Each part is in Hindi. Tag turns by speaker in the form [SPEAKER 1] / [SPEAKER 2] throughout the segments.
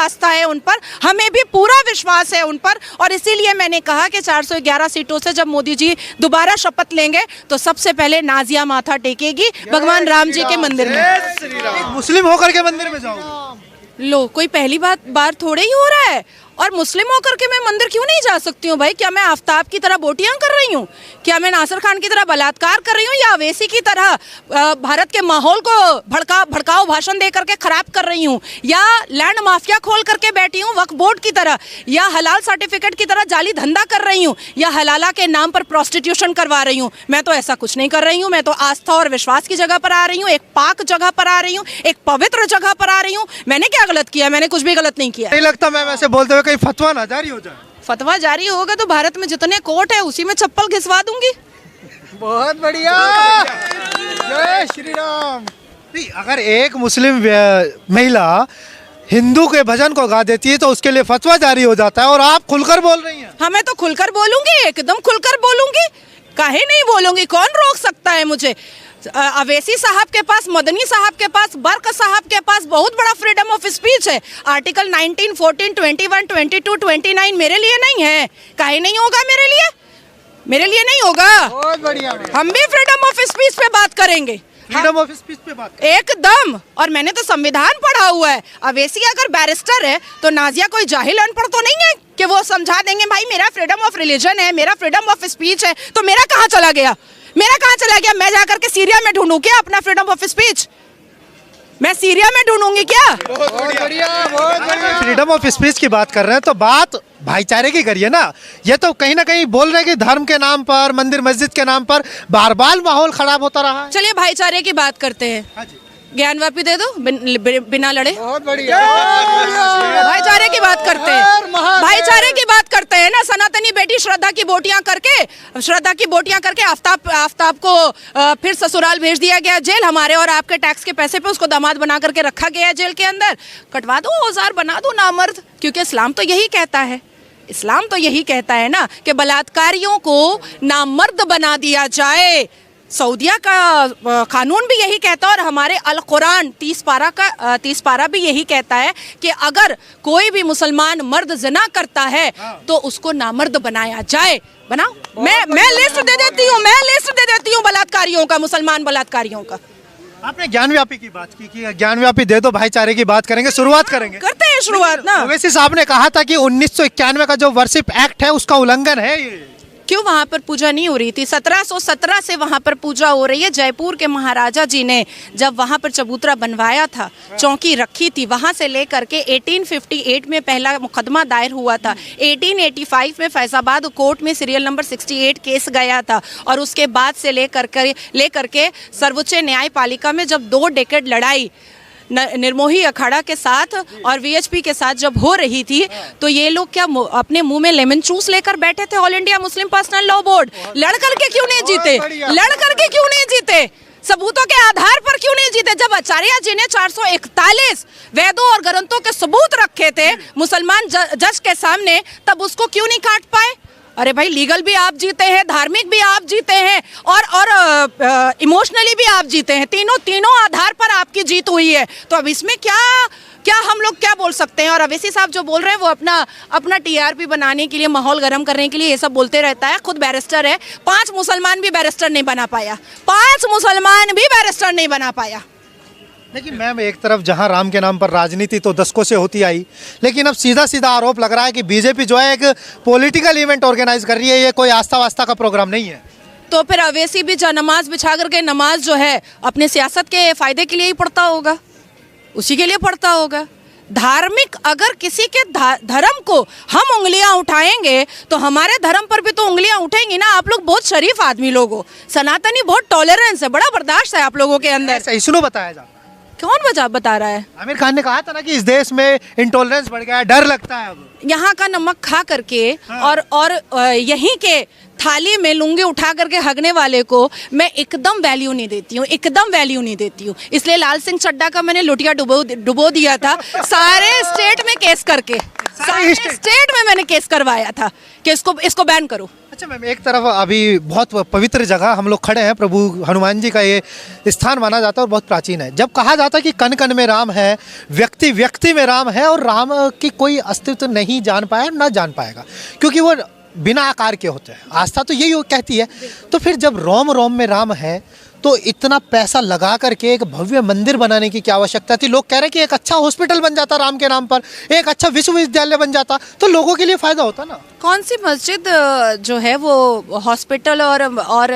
[SPEAKER 1] आस्था है उन पर, हमें भी पूरा विश्वास है उन पर। और इसीलिए मैंने कहा कि 411 सीटों से जब मोदी जी दोबारा शपथ लेंगे तो सबसे पहले नाजिया माथा टेकेगी भगवान राम जी के मंदिर में।
[SPEAKER 2] मुस्लिम होकर के मंदिर में जाओगे?
[SPEAKER 1] लो, कोई पहली बार थोड़े ही हो रहा है। और मुस्लिम होकर के मैं मंदिर क्यों नहीं जा सकती हूँ भाई? क्या मैं आफ्ताब की तरह बोटियां कर रही हूँ? क्या मैं नासिर खान की तरह बलात्कार कर रही हूँ, या अवैसी की तरह भारत के माहौल को भड़काऊ भाषण दे करके खराब कर रही हूँ, या लैंड माफिया खोल करके बैठी हूँ वक्फ बोर्ड की तरह, या हलाल सर्टिफिकेट की तरह जाली धंधा कर रही हूँ, या हलाला के नाम पर प्रोस्टिट्यूशन करवा रही हूँ? मैं तो ऐसा कुछ नहीं कर रही हूँ। मैं तो आस्था और विश्वास की जगह पर आ रही हूँ, एक पाक जगह पर आ रही हूँ, एक पवित्र जगह पर आ रही हूँ। मैंने क्या गलत किया? मैंने कुछ भी गलत नहीं किया।
[SPEAKER 2] नहीं लगता मैम ऐसे बोलते हुए कहीं फतवा ना जारी हो जाए?
[SPEAKER 1] फतवा जारी होगा तो भारत में जितने कोर्ट है उसी में चप्पल घिसवा दूंगी।
[SPEAKER 2] बहुत बढ़िया, जय श्री राम। नहीं, अगर एक मुस्लिम महिला हिंदू के भजन को गा देती है तो उसके लिए फतवा जारी हो जाता है, और आप खुलकर बोल रही हैं।
[SPEAKER 1] हाँ, मैं तो खुलकर बोलूंगी, एकदम खुलकर बोलूंगी। काहे नहीं बोलूंगी? कौन रोक सकता है मुझे? अवैसी साहब के पास, मदनी साहब के पास, बर्क साहब के पास बहुत बड़ा फ्रीडम ऑफ स्पीच है। आर्टिकल 19, 14, 21, 22, 29 मेरे लिए नहीं है। काहे नहीं होगा मेरे लिए? मेरे लिए नहीं होगा।
[SPEAKER 2] बहुत बढ़िया।
[SPEAKER 1] हम भी फ्रीडम ऑफ स्पीच पे बात करेंगे,
[SPEAKER 2] फ्रीडम ऑफ स्पीच पे बात
[SPEAKER 1] एकदम। और मैंने तो संविधान पढ़ा हुआ है। अवैसी अगर बैरिस्टर है तो नाजिया कोई जाहिल अनपढ़ तो नहीं है कि वो समझा देंगे भाई मेरा फ्रीडम ऑफ रिलीजन है, मेरा फ्रीडम ऑफ स्पीच है। तो मेरा कहाँ चला गया? मेरा कहाँ चला गया? मैं जाकर के सीरिया में ढूंढूं क्या अपना फ्रीडम ऑफ स्पीच? मैं सीरिया में ढूंढूंगी क्या?
[SPEAKER 2] बहुत बढ़िया, बहुत बढ़िया। फ्रीडम ऑफ स्पीच की बात कर रहे हैं तो बात भाईचारे की करिए ना। ये तो कहीं ना कहीं बोल रहे हैं कि धर्म के नाम पर, मंदिर मस्जिद के नाम पर बार बार माहौल खराब होता रहा है।
[SPEAKER 1] चलिए भाईचारे की बात करते हैं।
[SPEAKER 2] हाँ जी।
[SPEAKER 1] ज्ञानवापी दे दो बिना लड़े।
[SPEAKER 2] बहुत बढ़िया।
[SPEAKER 1] भाईचारे की बात करते हैं, भाईचारे की बात करते हैं ना। सनातनी बेटी श्रद्धा की बोटियां करके आफ्ताब को फिर ससुराल भेज दिया गया जेल। हमारे और आपके टैक्स के पैसे पे उसको दामाद बना करके रखा गया जेल के अंदर। कटवा दो, औजार बना दो नामर्द, क्योंकि इस्लाम तो यही कहता है। इस्लाम तो यही कहता है ना कि बलात्कारियों को नामर्द बना दिया जाए। सऊदिया का कानून भी यही कहता है, और हमारे अल कुरान 30 पारा भी यही कहता है कि अगर कोई भी मुसलमान मर्द ज़िना करता है तो उसको नामर्द बनाया जाए। बनाओ, मैं लिस्ट दे देती हूँ बलात्कारियों का, मुसलमान बलात्कारियों का।
[SPEAKER 2] आपने ज्ञानव्यापी की बात की ज्ञानव्यापी दे दो, भाईचारे की बात करेंगे, शुरुआत करेंगे।
[SPEAKER 1] करते हैं शुरुआत ना।
[SPEAKER 2] ओवैसी साहब ने कहा था कि 1991 का जो वर्शिप एक्ट है उसका उल्लंघन है ये।
[SPEAKER 1] क्यों वहाँ पर पूजा नहीं हो रही थी? 1717 से वहाँ पर पूजा हो रही है। जयपुर के महाराजा जी ने जब वहाँ पर चबूतरा बनवाया था, चौकी रखी थी, वहाँ से लेकर के 1858 में पहला मुकदमा दायर हुआ था। 1885 में फैजाबाद कोर्ट में सीरियल नंबर 68 केस गया था, और उसके बाद से लेकर के सर्वोच्च न्यायपालिका में जब 2 डेकेड लड़ाई निर्मोही अखाड़ा के साथ और वीएचपी के साथ जब हो रही थी, तो ये लोग क्या अपने मुंह में लेमन जूस लेकर बैठे थे? All India Muslim personal law board लड़ करके क्यों नहीं जीते? सबूतों के आधार पर क्यों नहीं जीते? जब आचार्य जी ने 441 वेदों और ग्रंथों के सबूत रखे थे मुसलमान जज के सामने, तब उसको क्यों नहीं काट पाए? अरे भाई, लीगल भी आप जीते हैं, धार्मिक भी आप जीते हैं, और इमोशनली भी आप जीते हैं। तीनों आधार पर आपकी जीत हुई है। तो अब इसमें क्या हम लोग क्या बोल सकते हैं? और अवैसी साहब जो बोल रहे हैं वो अपना टीआरपी बनाने के लिए, माहौल गर्म करने के लिए ये सब बोलते रहता है। खुद बैरिस्टर है, 5 मुसलमान भी बैरिस्टर नहीं बना पाया।
[SPEAKER 2] लेकिन मैम, एक तरफ जहां राम के नाम पर राजनीति तो दशकों से होती आई, लेकिन अब सीधा आरोप लग रहा है कि बीजेपी जो है एक पॉलिटिकल इवेंट ऑर्गेनाइज कर रही है, ये कोई आस्था वास्ता का प्रोग्राम नहीं है।
[SPEAKER 1] तो फिर अवैसी भी नमाज बिछा करके नमाज जो है अपने सियासत के फायदे के लिए ही पढ़ता होगा, उसी के लिए पढ़ता होगा। धार्मिक, अगर किसी के धर्म को हम उंगलियां उठाएंगे तो हमारे धर्म पर भी तो उंगलियां उठेंगी ना। आप लोग बहुत शरीफ आदमी लोग हो, सनातनी बहुत टॉलरेंस है, बड़ा बर्दाश्त है आप लोगों के अंदर।
[SPEAKER 2] सही सुनो, बताया जा।
[SPEAKER 1] कौन बता रहा है?
[SPEAKER 2] आमिर खान ने कहा था ना कि इस देश में इंटॉलरेंस बढ़ गया है, डर लगता है अब।
[SPEAKER 1] यहाँ का नमक खा करके और यहीं के थाली में लुंगी उठा करके हगने वाले को मैं एकदम वैल्यू नहीं देती हूँ। इसलिए लाल सिंह चड्ढा का मैंने लुटिया डुबो दिया था। सारे स्टेट में केस करके, सारे स्टेट में मैंने केस करवाया था कि इसको बैन करो।
[SPEAKER 2] अच्छा मैम, एक तरफ अभी बहुत पवित्र जगह हम लोग खड़े हैं, प्रभु हनुमान जी का ये स्थान माना जाता है और बहुत प्राचीन है। जब कहा जाता है कि कण कण में राम है, व्यक्ति व्यक्ति में राम है, और राम की कोई अस्तित्व नहीं जान पाया, ना जान पाएगा, क्योंकि वो बिना आकार के होते हैं। आस्था तो यही कहती है। तो फिर जब रोम रोम में राम है, तो इतना पैसा लगा करके एक भव्य मंदिर बनाने की क्या आवश्यकता थी? लोग कह रहे हैं कि एक अच्छा हॉस्पिटल बन जाता राम के नाम पर, एक अच्छा विश्वविद्यालय बन जाता, तो लोगों के लिए फायदा होता ना।
[SPEAKER 1] कौन सी मस्जिद जो है वो हॉस्पिटल और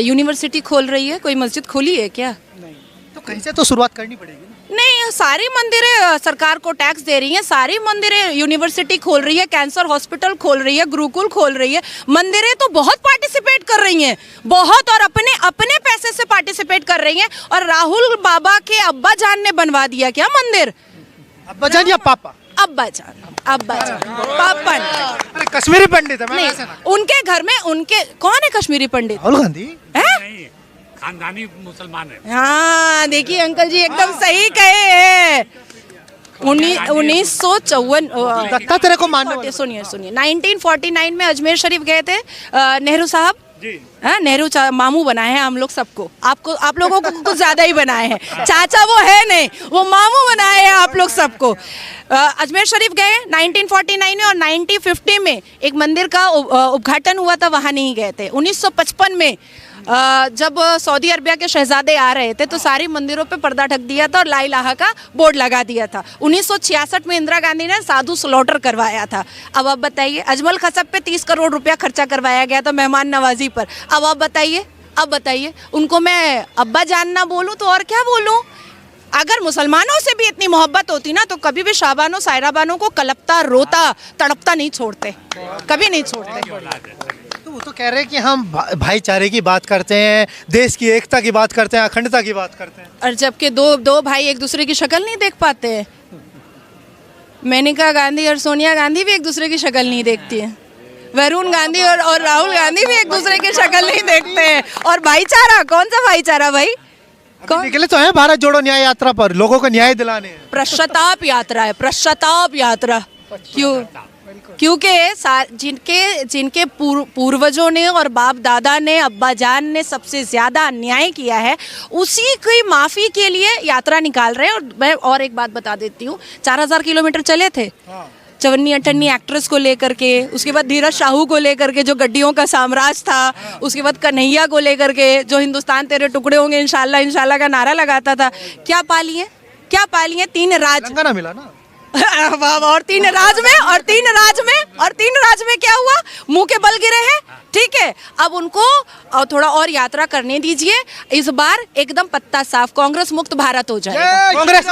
[SPEAKER 1] यूनिवर्सिटी खोल रही है? कोई मस्जिद खोली है क्या?
[SPEAKER 2] नहीं। तो कहीं से तो शुरुआत करनी पड़ेगी ना।
[SPEAKER 1] नहीं, सारी मंदिरें सरकार को टैक्स दे रही हैं, सारी मंदिरें यूनिवर्सिटी खोल रही है, कैंसर हॉस्पिटल खोल रही है, गुरुकुल खोल रही है। मंदिरें तो बहुत पार्टिसिपेट कर रही हैं, बहुत, और अपने अपने पैसे से पार्टिसिपेट कर रही हैं। और राहुल बाबा के अब्बा जान ने बनवा दिया क्या मंदिर?
[SPEAKER 2] अब्बा जान या पापा?
[SPEAKER 1] अब्बा जान, पापा
[SPEAKER 2] अरे कश्मीरी पंडित है।
[SPEAKER 1] नहीं, उनके घर में उनके कौन है कश्मीरी पंडित?
[SPEAKER 2] राहुल गांधी
[SPEAKER 1] है?
[SPEAKER 3] खानदानी मुसलमान है।
[SPEAKER 1] हाँ, देखिए अंकल जी एकदम सही कहे हैं। 1954
[SPEAKER 2] दत्ता तेरे को मानने
[SPEAKER 1] सुनिए 1949 में अजमेर शरीफ गए थे नेहरू साहब। हाँ, नेहरू मामू बनाए हैं हम लोग सबको, आप लोगों को कुछ ज्यादा ही बनाए हैं। चाचा वो है नहीं, वो मामू बनाए हैं आप लोग सबको। अजमेर शरीफ गए 1949 में, और 1950 में एक मंदिर का उद्घाटन हुआ था, वहाँ नहीं गए थे। 1955 में जब सऊदी अरबिया के शहजादे आ रहे थे तो सारी मंदिरों पे पर्दा ढक दिया था और ला इलाहा का बोर्ड लगा दिया था। 1966 में इंदिरा गांधी ने साधु स्लॉटर करवाया था। अब आप बताइए, अजमल खसब पे 30 करोड़ रुपया खर्चा करवाया गया था मेहमान नवाजी पर। अब आप बताइए उनको मैं अब्बा जान ना बोलूं तो और क्या बोलूं? अगर मुसलमानों से भी इतनी मोहब्बत होती ना तो कभी भी शाबानो सायराबानो को कलपता, रोता, तड़पता नहीं छोड़ते, कभी नहीं छोड़ते।
[SPEAKER 2] तो वो तो कह रहे हैं कि हम भाईचारे की बात करते हैं, देश की एकता की बात करते हैं, अखंडता की बात करते हैं,
[SPEAKER 1] और जबकि दो भाई एक दूसरे की शक्ल नहीं देख पाते हैं। मेनका गांधी और सोनिया गांधी भी एक दूसरे की शक्ल नहीं देखती है। वरुण गांधी और राहुल गांधी भी एक दूसरे की शक्ल नहीं देखते हैं। और भाईचारा, कौन सा भाईचारा भाई?
[SPEAKER 2] कौन निकले तो है भारत जोड़ो न्याय यात्रा पर, लोगों को न्याय दिलाने हैं।
[SPEAKER 1] पश्चाताप यात्रा है, पश्चाताप यात्रा। क्योंकि जिनके पूर्वजों ने और बाप दादा ने, अब्बा जान ने सबसे ज्यादा अन्याय किया है, उसी की माफी के लिए यात्रा निकाल रहे हैं। और मैं और एक बात बता देती हूँ, 4000 किलोमीटर चले थे चवन्नी अठन्नी एक्ट्रेस को लेकर के, उसके बाद धीरज शाहू को लेकर के जो गड्डियों का साम्राज्य था, उसके बाद कन्हैया को लेकर के जो हिंदुस्तान तेरे टुकड़े होंगे इंशाल्लाह इंशाल्लाह का नारा लगाता था। क्या पाली है? 3 राज
[SPEAKER 2] ना मिला ना।
[SPEAKER 1] और तीन राज में क्या हुआ? मुंह के बल गिरे हैं। ठीक है, अब उनको थोड़ा और यात्रा करने दीजिए। इस बार एकदम पत्ता साफ, कांग्रेस मुक्त भारत हो जाएगा।
[SPEAKER 2] कांग्रेस